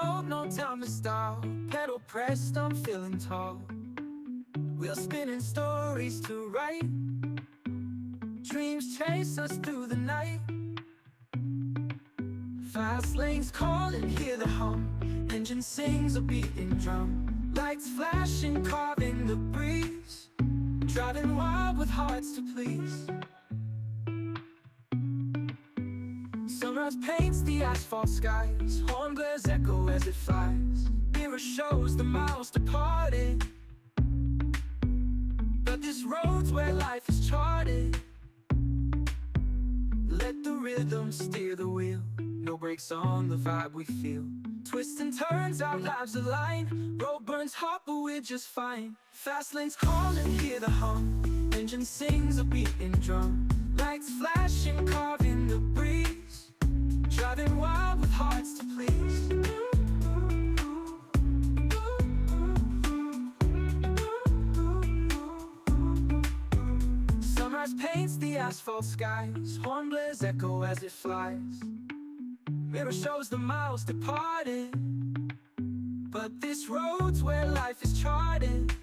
road, no time to stop. Pedal pressed, I'm feeling tall. Wheels spinning, stories to write. Dreams chase us through the night. Fast lanes calling, hear the hum. Engine sings a beating drum. Lights flashing, carving the breeze. Driving wild with hearts to please. Sunrise paints the asphalt skies. Horn blares echo as it flies. Mirror shows the miles departed. But this road's where life is charted. Let the rhythm steer the wheel. No brakes on the vibe we feel. Twists and turns, our lives align. Road burns hot, but we're just fine. Fast lanes calling, hear the hum. Engine sings a beating drum. Lights flashing, carving the breeze. Driving wild with hearts to please. Sunrise paints the asphalt skies. Horn blares echo as it flies. Mirror shows the miles departed. But this road's where life is charted.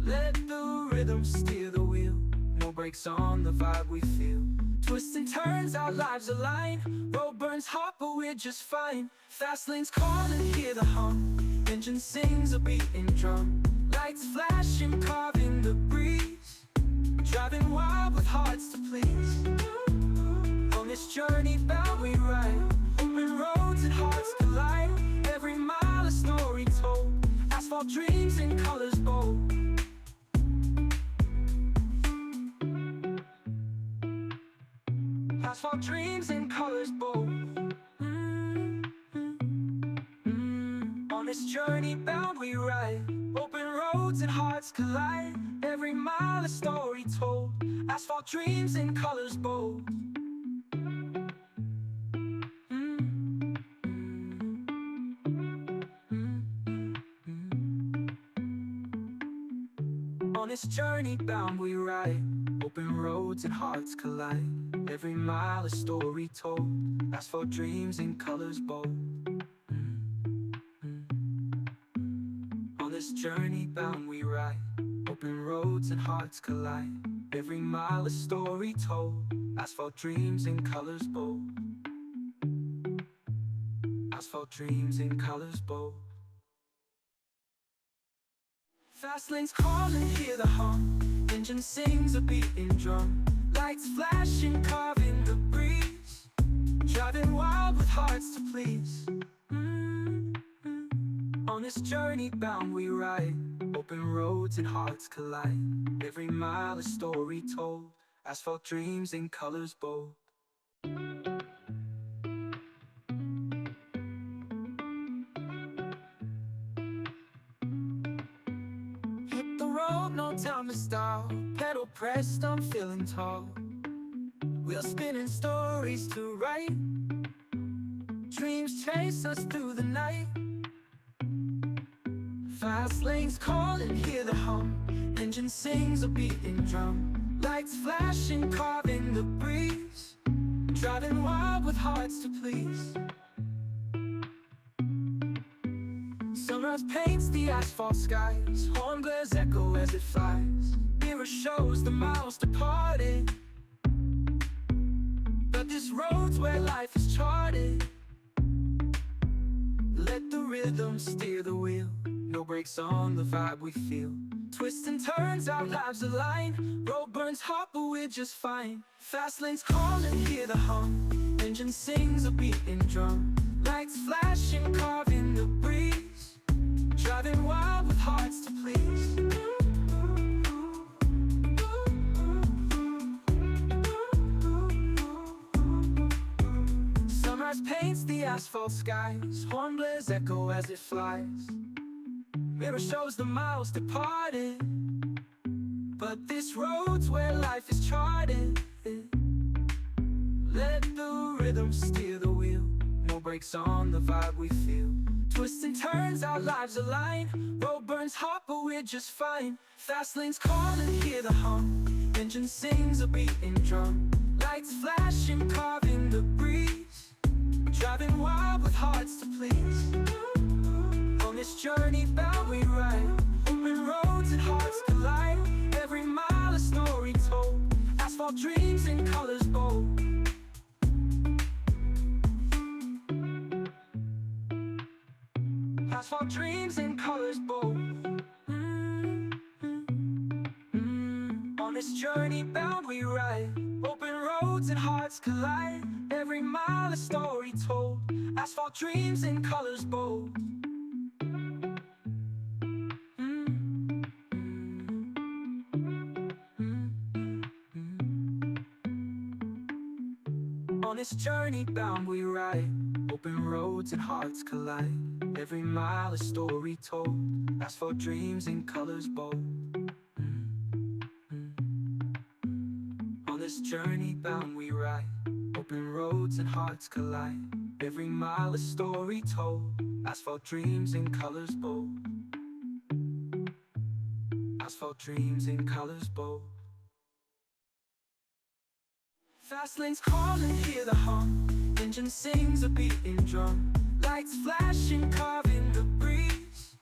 Let the rhythm steer the wheel. No brakes on the vibe we feel. Twists and turns, our lives align. Road burns hot, but we're just fine. Fast lanes calling, hear the hum. Engine sings a beating drum. Lights flashing, carving the breeze. Driving wild with hearts to please. On this journey bound we ride. Open roads and hearts collide. Every mile a story told. Asphalt dreams in colors bold. Asphalt dreams in colors bold. On this journey bound we ride. Open roads and hearts collide. Every mile a story told. Asphalt dreams in colors bold. On this journey bound we ride. Open roads and hearts collide. Every mile a story told. Asphalt dreams in colors bold. On this journey bound we ride. Open roads and hearts collide. Every mile a story told. Asphalt dreams in colors bold. Asphalt dreams in colors bold. Fast lanes calling, hear the hum. Engine sings a beating drum. Lights flashing, carving the breeze. Driving wild with hearts to please. On this journey bound we ride. Open roads and hearts collide. Every mile a story told. Asphalt dreams in colors bold. Hit the road, no time to stop. Pedal pressed, I'm feeling tall. Wheels spinning, stories to write. Dreams chase us through the night. Fast lanes calling, hear the hum. Engine sings a beating drum. Lights flashing, carving the breeze. Driving wild with hearts to please. Sunrise paints the asphalt skies. Horn blares echo as it flies. Mirror shows the miles departed. But this road's where life is charted. Let the rhythm steer the wheel. No brakes on the vibe we feel. Twists and turns, our lives align. Road burns hot, but we're just fine. Fast lanes calling, hear the hum. Engine sings a beating drum. Lights flashing, carving the breeze. Driving wild with hearts to please. Sunrise paints the asphalt skies. Horn blares echo as it flies. Mirror shows the miles departed. But this road's where life is charted. Let the rhythm steer the wheel. No brakes on the vibe we feel. Twists and turns, our lives align. Road burns hot, but we're just fine. Fast lanes calling, hear the hum. Engine sings a beating drum. Lights flashing, carving the breeze. driving wild with hearts to please. On this journey bound we ride, open roads and hearts collide. Every mile a story told, asphalt dreams in colors bold. Asphalt dreams in colors bold. On this journey bound we ride, open roads and hearts collide. Every mile a story told, asphalt dreams in colors bold. On this journey bound we ride, open roads and hearts collide. Every mile a story told, asphalt dreams in colors bold. On this journey bound we ride, open roads and hearts collide. Every mile a story told, asphalt dreams in colors bold. Asphalt dreams in colors bold. Fast lanes calling, hear the hum, engine sings a beating drum. Lights flashing, carving the breeze,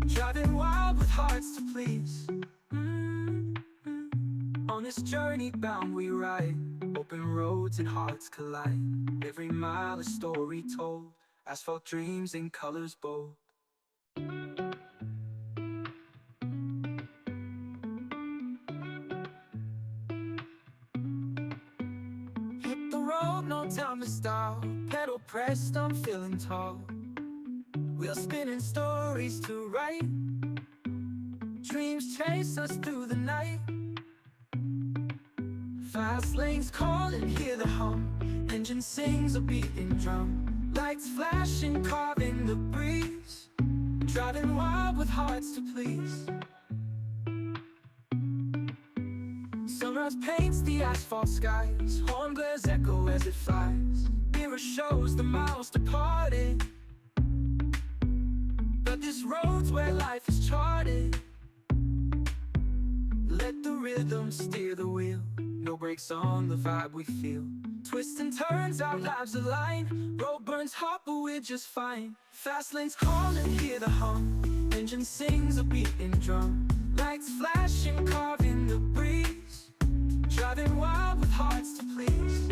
driving wild with hearts to please. On this journey bound we ride, open roads and hearts collide. Every mile a story told, asphalt dreams in colors bold. Hit the road, no time to stop, pedal pressed, I'm feeling tall. Wheels spinning, stories to write, dreams chase us through the night. Fast lanes calling, hear the hum, engine sings a beating drum. Lights flashing, carving the breeze, driving wild with hearts to please. Sunrise paints the asphalt skies, horn glares echo as it flies. Mirror shows the miles departed, but this road's where life is charted. Let the rhythm steer the wheel, no brakes on the vibe we feel. Twists and turns, our lives align. Road burns hot, but we're just fine. Fast lanes calling, hear the hum, engine sings a beating drum. Lights flashing, carving the breeze, driving wild with hearts to please.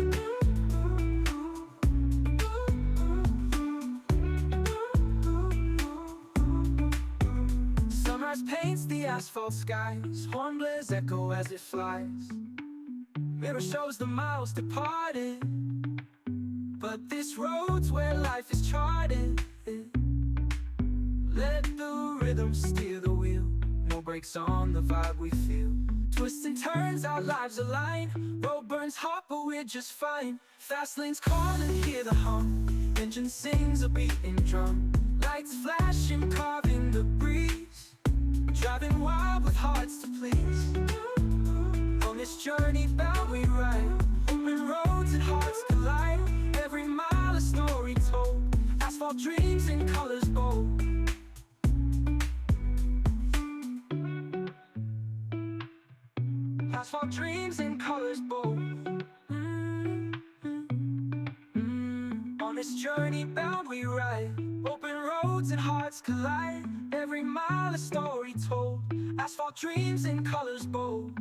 Sunrise paints the asphalt skies, horn blares echo as it flies. Mirror shows the miles departed, but this road's where life is charted. Let the rhythm steer the wheel, no brakes on the vibe we feel. Twists and turns, our lives align. Road burns hot, but we're just fine. Fast lanes calling, hear the hum, engine sings a beating drum. Lights flashing, carving the breeze, driving wild with hearts to please. On this journey bound we ride, open roads and hearts collide. Every mile a story told, asphalt dreams in colors bold. Asphalt dreams in colors bold. On this journey bound we ride, open roads and hearts collide. Every mile a story told, asphalt dreams in colors bold.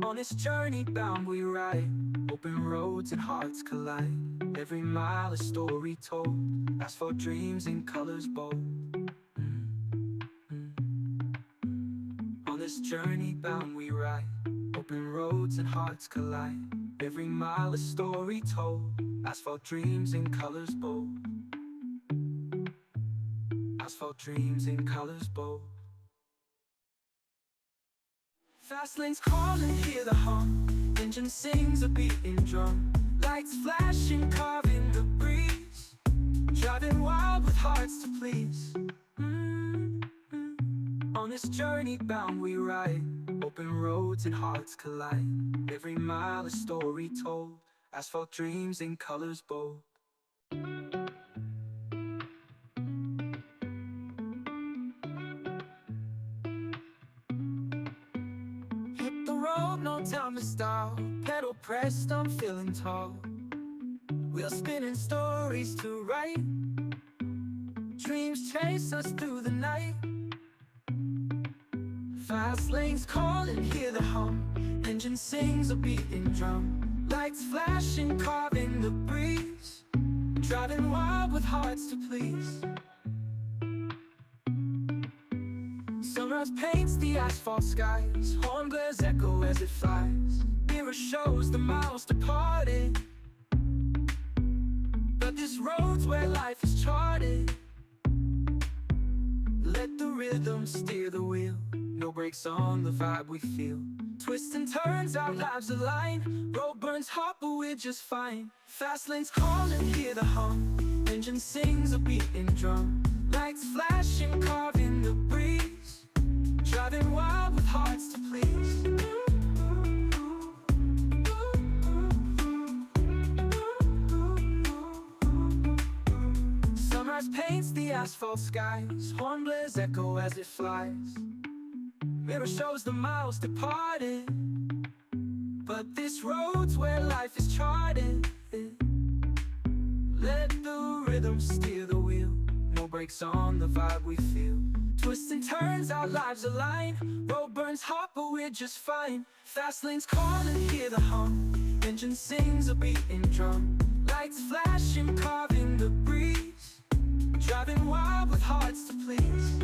On this journey bound we ride, open roads and hearts collide. Every mile a story told, asphalt dreams in colors bold. On this journey bound we ride, open roads and hearts collide. Every mile a story told, asphalt dreams in colors bold. Asphalt dreams in colors bold. Fast lanes calling, hear the hum, engine sings a beating drum. Lights flashing, carving the breeze, driving wild with hearts to please. On this journey bound we ride, open roads and hearts collide. Every mile a story told, asphalt dreams in colors bold. pressed, I'm feeling tall. Wheels spinning, stories to write. Dreams chase us through the night. Fast lanes calling, hear the hum. Engine sings a beating drum. Lights flashing, carving the breeze. Driving wild with hearts to please. Sunrise paints the asphalt skies. Horn blares echo as it flies. Mirror shows the miles departed. But this road's where life is charted. Let the rhythm steer the wheel. No brakes on the vibe we feel. Twists and turns, our lives align. Road burns hot, but we're just fine. Fast lanes calling, hear the hum. Engine sings a beating drum. Lights flashing, carving the breeze. Driving wild with hearts to please. Sunrise paints the asphalt skies. Horn blares echo as it flies. Mirror shows the miles departed. But this road's where life is charted. Let the rhythm steer the wheel. No brakes on the vibe we feel. Twists and turns, our lives align. Road burns hot, but we're just fine. Fast lanes calling, hear the hum. Engine sings a beating drum. Lights flashing, carving the breeze. Driving wild with hearts to please.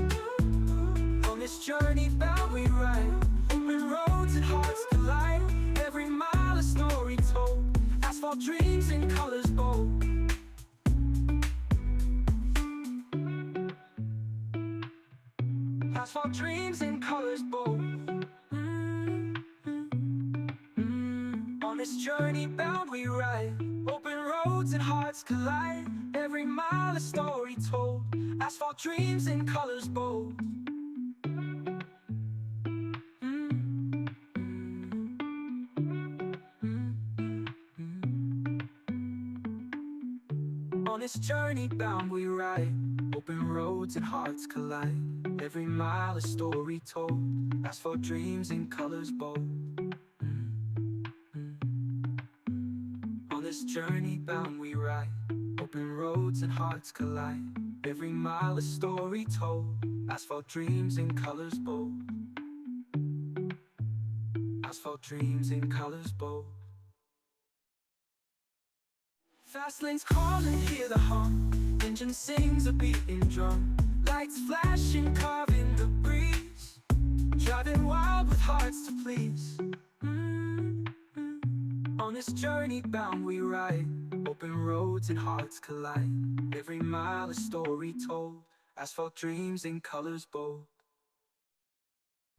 On this journey bound we ride. Open roads and hearts collide. Every mile a story told. Asphalt dreams in colors bold. Asphalt dreams in colors bold. On this journey bound we ride. Open roads and hearts collide. Every mile a story told. Asphalt dreams in colors bold. On this journey bound we ride. Open roads and hearts collide. Every mile a story told. Asphalt dreams in colors bold. On this journey bound we ride. Open roads and hearts collide. Every mile a story told. Asphalt dreams in colors bold. Asphalt dreams in colors bold. Fast lanes calling, hear the hum. Engine sings a beating drum. Lights flashing, carving the breeze. Driving wild with hearts to please. On this journey bound we ride. Open roads and hearts collide. Every mile a story told. Asphalt dreams in colors bold.